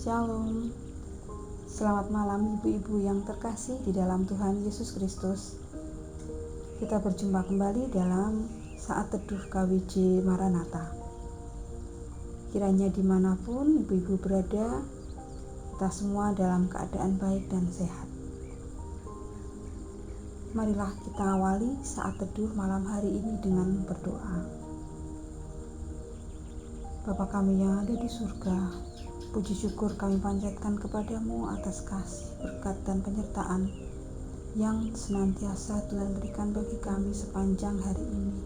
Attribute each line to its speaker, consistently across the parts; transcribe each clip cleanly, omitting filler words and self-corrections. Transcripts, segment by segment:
Speaker 1: Shalom. Selamat malam ibu-ibu yang terkasih di dalam Tuhan Yesus Kristus. Kita berjumpa kembali dalam saat teduh KWJ Maranatha. Kiranya dimanapun ibu-ibu berada, kita semua dalam keadaan baik dan sehat. Marilah kita awali saat teduh malam hari ini dengan berdoa. Bapa kami yang ada di surga, puji syukur kami panjatkan kepadamu atas kasih, berkat, dan penyertaan yang senantiasa Tuhan berikan bagi kami sepanjang hari ini.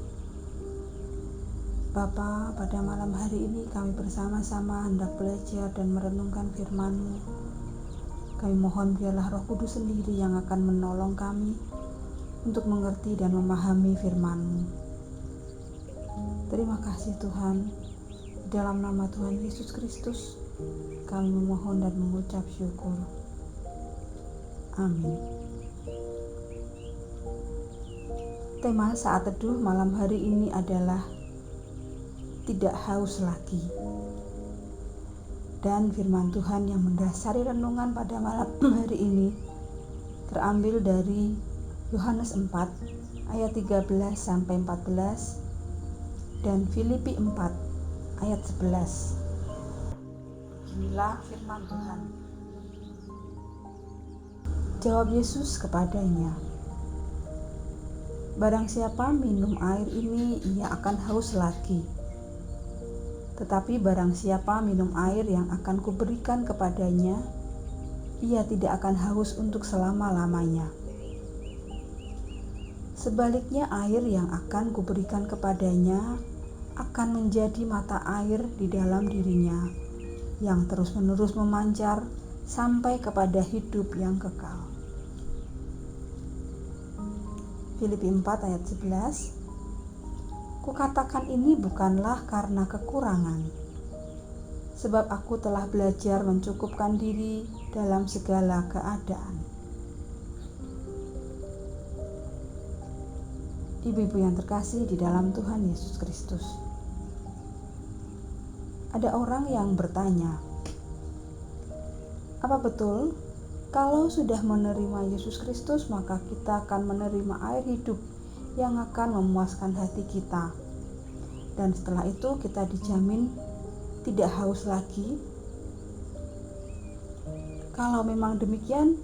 Speaker 1: Bapa, pada malam hari ini kami bersama-sama hendak belajar dan merenungkan firman-Mu. Kami mohon biarlah Roh Kudus sendiri yang akan menolong kami untuk mengerti dan memahami firman-Mu. Terima kasih Tuhan. Dalam nama Tuhan Yesus Kristus, kami memohon dan mengucap syukur. Amin. Tema saat teduh malam hari ini adalah tidak haus lagi. Dan firman Tuhan yang mendasari renungan pada malam hari ini terambil dari Yohanes 4 ayat 13 sampai 14 dan Filipi 4 ayat 11. Inilah firman Tuhan. Jawab Yesus kepadanya, "Barang siapa minum air ini, ia akan haus lagi. Tetapi barang siapa minum air yang akan kuberikan kepadanya, ia tidak akan haus untuk selama-lamanya. Sebaliknya air yang akan kuberikan kepadanya akan menjadi mata air di dalam dirinya, yang terus-menerus memancar sampai kepada hidup yang kekal." Filipi 4 ayat 11. Kukatakan ini bukanlah karena kekurangan, sebab aku telah belajar mencukupkan diri dalam segala keadaan. Ibu-ibu yang terkasih di dalam Tuhan Yesus Kristus. Ada orang yang bertanya, apa betul kalau sudah menerima Yesus Kristus maka kita akan menerima air hidup yang akan memuaskan hati kita, dan setelah itu kita dijamin tidak haus lagi? Kalau memang demikian,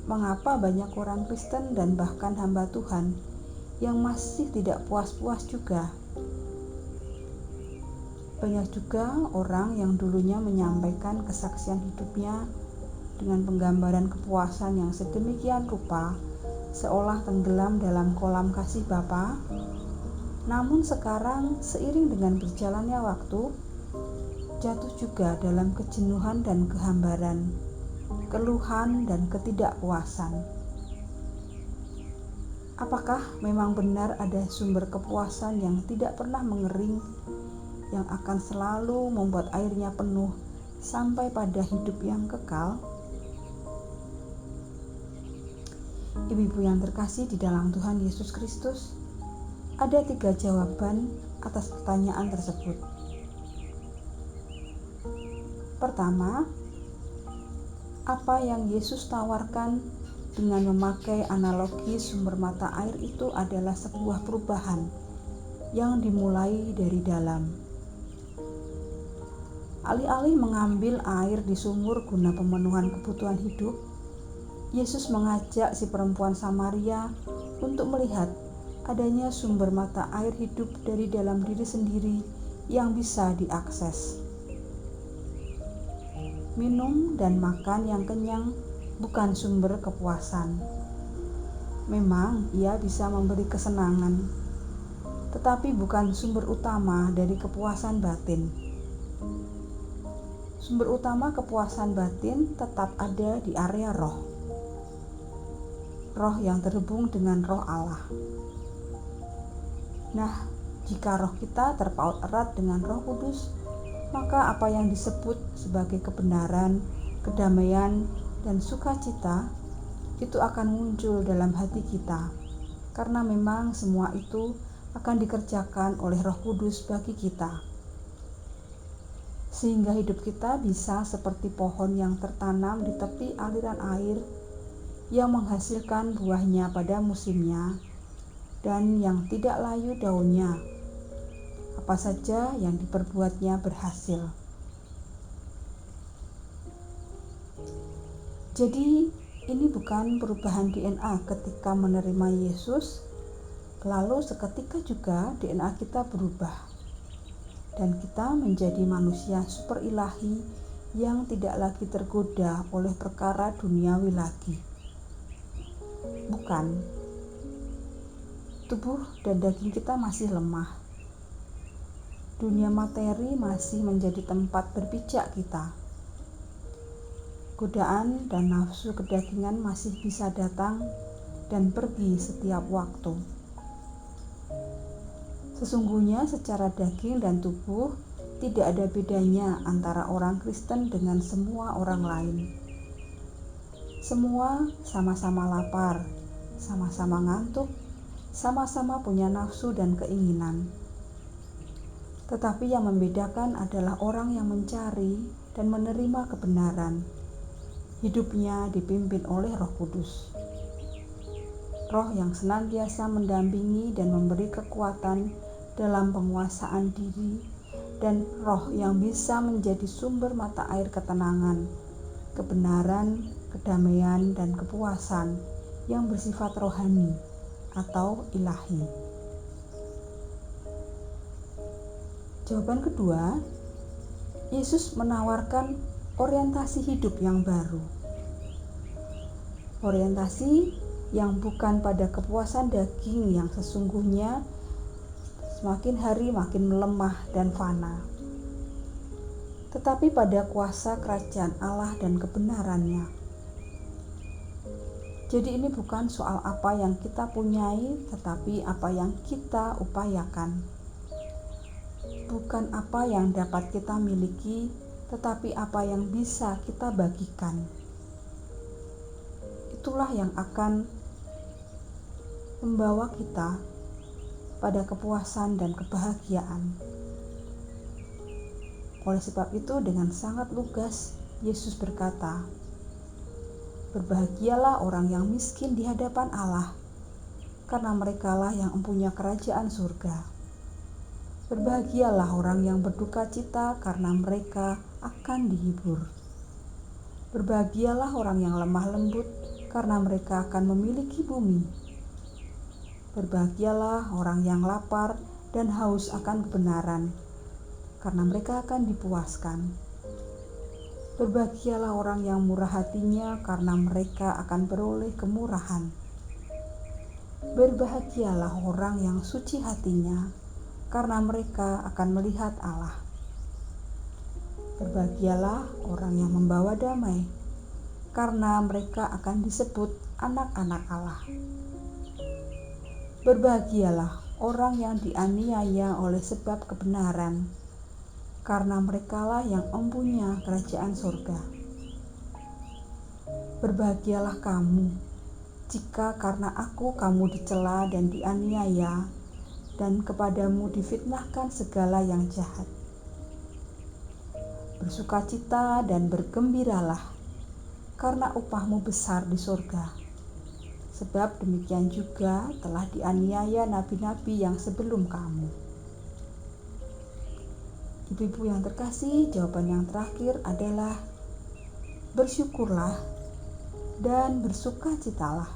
Speaker 1: mengapa banyak orang Kristen dan bahkan hamba Tuhan yang masih tidak puas-puas juga? Banyak juga orang yang dulunya menyampaikan kesaksian hidupnya dengan penggambaran kepuasan yang sedemikian rupa, seolah tenggelam dalam kolam kasih Bapa. Namun sekarang seiring dengan berjalannya waktu, jatuh juga dalam kejenuhan dan kehambaran, keluhan dan ketidakpuasan. Apakah memang benar ada sumber kepuasan yang tidak pernah mengering, yang akan selalu membuat airnya penuh sampai pada hidup yang kekal? Ibu-ibu yang terkasih di dalam Tuhan Yesus Kristus, ada 3 jawaban atas pertanyaan tersebut. Pertama, apa yang Yesus tawarkan dengan memakai analogi sumber mata air itu adalah sebuah perubahan yang dimulai dari dalam. Alih-alih mengambil air di sumur guna pemenuhan kebutuhan hidup, Yesus mengajak si perempuan Samaria untuk melihat adanya sumber mata air hidup dari dalam diri sendiri yang bisa diakses. Minum dan makan yang kenyang bukan sumber kepuasan. Memang ia bisa memberi kesenangan, tetapi bukan sumber utama dari kepuasan batin. Sumber utama kepuasan batin tetap ada di area roh. Roh yang terhubung dengan roh Allah. Nah, jika roh kita terpaut erat dengan Roh Kudus, maka apa yang disebut sebagai kebenaran, kedamaian, dan sukacita itu akan muncul dalam hati kita, karena memang semua itu akan dikerjakan oleh Roh Kudus bagi kita. sehingga hidup kita bisa seperti pohon yang tertanam di tepi aliran air yang menghasilkan buahnya pada musimnya dan yang tidak layu daunnya. Apa saja yang diperbuatnya berhasil. Jadi, ini bukan perubahan DNA ketika menerima Yesus, lalu seketika juga DNA kita berubah dan kita menjadi manusia super ilahi yang tidak lagi tergoda oleh perkara duniawi lagi. Bukan. Tubuh dan daging kita masih lemah. Dunia materi masih menjadi tempat berpijak kita. Godaan dan nafsu kedagingan masih bisa datang dan pergi setiap waktu. Sesungguhnya secara daging dan tubuh tidak ada bedanya antara orang Kristen dengan semua orang lain. Semua sama-sama lapar, sama-sama ngantuk, sama-sama punya nafsu dan keinginan. Tetapi yang membedakan adalah orang yang mencari dan menerima kebenaran. Hidupnya dipimpin oleh Roh Kudus. Roh yang senantiasa mendampingi dan memberi kekuatan dalam penguasaan diri, dan roh yang bisa menjadi sumber mata air ketenangan, kebenaran, kedamaian, dan kepuasan yang bersifat rohani atau ilahi. Jawaban kedua, Yesus menawarkan orientasi hidup yang baru. Orientasi yang bukan pada kepuasan daging yang sesungguhnya semakin hari makin melemah dan fana, tetapi pada kuasa kerajaan Allah dan kebenarannya. Jadi ini bukan soal apa yang kita punyai, tetapi apa yang kita upayakan. Bukan apa yang dapat kita miliki, tetapi apa yang bisa kita bagikan. Itulah yang akan membawa kita pada kepuasan dan kebahagiaan. Oleh sebab itu, dengan sangat lugas Yesus berkata, "Berbahagialah orang yang miskin di hadapan Allah, karena merekalah yang mempunyai kerajaan surga. Berbahagialah orang yang berduka cita, karena mereka akan dihibur. Berbahagialah orang yang lemah lembut, karena mereka akan memiliki bumi. Berbahagialah orang yang lapar dan haus akan kebenaran, karena mereka akan dipuaskan. Berbahagialah orang yang murah hatinya, karena mereka akan beroleh kemurahan. Berbahagialah orang yang suci hatinya, karena mereka akan melihat Allah. Berbahagialah orang yang membawa damai, karena mereka akan disebut anak-anak Allah. Berbahagialah orang yang dianiaya oleh sebab kebenaran, karena merekalah yang mempunyai kerajaan surga. Berbahagialah kamu, jika karena aku kamu dicela dan dianiaya, dan kepadamu difitnahkan segala yang jahat. Bersukacita dan bergembiralah, karena upahmu besar di surga. Sebab demikian juga telah dianiaya nabi-nabi yang sebelum kamu." Ibu-ibu yang terkasih, jawaban yang terakhir adalah bersyukurlah dan bersukacitalah.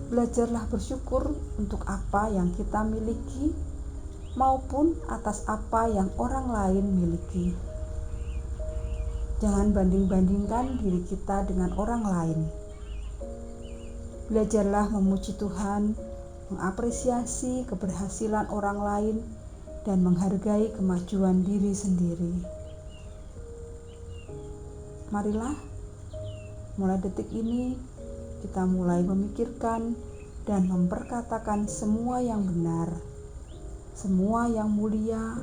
Speaker 1: Belajarlah bersyukur untuk apa yang kita miliki maupun atas apa yang orang lain miliki. Jangan banding-bandingkan diri kita dengan orang lain. Belajarlah memuji Tuhan, mengapresiasi keberhasilan orang lain, dan menghargai kemajuan diri sendiri. Marilah, mulai detik ini kita mulai memikirkan dan memperkatakan semua yang benar, semua yang mulia,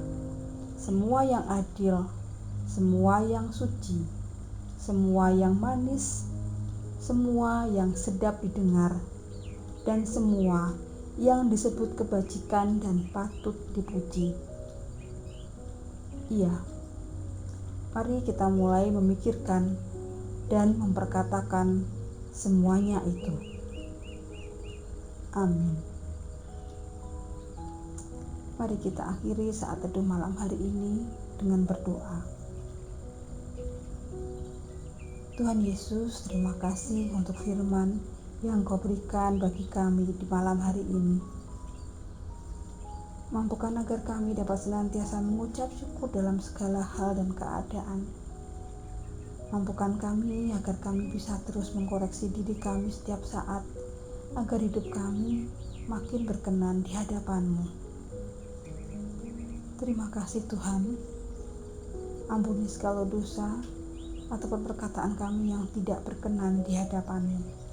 Speaker 1: semua yang adil, semua yang suci, semua yang manis, semua yang sedap didengar, dan semua yang disebut kebajikan dan patut dipuji. Iya. Mari kita mulai memikirkan dan memperkatakan semuanya itu. Amin. Mari kita akhiri saat teduh malam hari ini dengan berdoa. Tuhan Yesus, terima kasih untuk firman yang Kau berikan bagi kami di malam hari ini. Mampukan agar kami dapat senantiasa mengucap syukur dalam segala hal dan keadaan. Mampukan kami agar kami bisa terus mengkoreksi diri kami setiap saat, agar hidup kami makin berkenan di hadapan-Mu. Terima kasih Tuhan, ampuni segala dosa ataupun perkataan kami yang tidak berkenan di hadapan-Mu.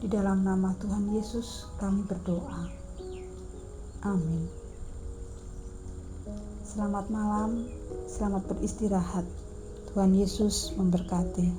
Speaker 1: Di dalam nama Tuhan Yesus kami berdoa. Amin. Selamat malam, selamat beristirahat. Tuhan Yesus memberkati.